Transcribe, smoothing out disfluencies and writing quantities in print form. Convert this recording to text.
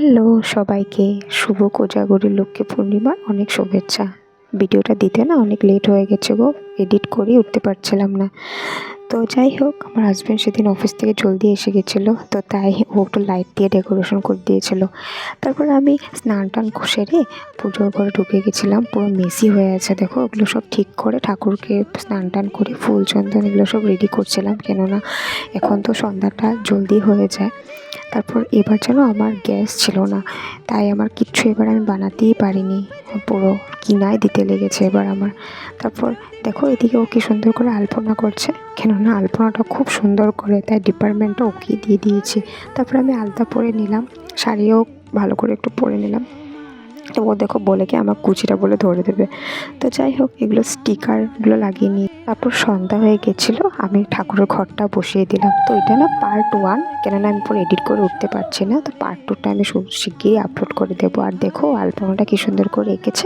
Hello সবাইকে শুভ কোজাগরী লক্ষ্মী পূর্ণিমার অনেক শুভেচ্ছা। ভিডিওটা দিতে না অনেক লেট হয়ে গেছে গো, এডিট করেই উঠতে পারছিলাম না। তো যাই হোক, আমার হাজব্যান্ড সেদিন অফিস থেকে জলদি এসে গেছিলো, তো তাই ও একটু লাইট দিয়ে ডেকোরেশন করে দিয়েছিল। তারপর আমি স্নান টান সেরে পুজোর ঘরে ঢুকে গেছিলাম। পুরো মেসি হয়ে আছে, দেখো ওগুলো সব ঠিক করে ঠাকুরকে স্নান টান করে ফুল চন্দন এগুলো সব রেডি করছিলাম, কেননা এখন তো সন্ধ্যাটা জলদি হয়ে যায়। তারপর এবার যেন আমার গ্যাস ছিল না, তাই আমার কিচ্ছু এবার আমি বানাতেই পারিনি, পুরো কিনায় দিতে লেগেছে এবার আমার। তারপর দেখো এদিকে ও কি সুন্দর করে আলপনা করছে, কেননা আলপনাটা খুব সুন্দর করে, তাই ডিপার্টমেন্টটা ওকে দিয়ে দিয়েছি। তারপর আমি আলতা পরে নিলাম, শাড়িও ভালো করে একটু পরে নিলাম। তো ও দেখো বলে কি আমার কুচিটা বলে ধরে দেবে। তো যাই হোক, এগুলো স্টিকারগুলো লাগিয়ে নিই। তারপর সন্ধ্যা হয়ে গেছিলো, আমি ঠাকুরের ঘরটা বসিয়ে দিলাম। তো এটা না পার্ট 1, কেননা আমি পুরো এডিট করে উঠতে পারছি না। তো পার্ট 2টা আমি শিগগিরই আপলোড করে দেবো। আর দেখো আলপনাটা কি সুন্দর করে এঁকেছে।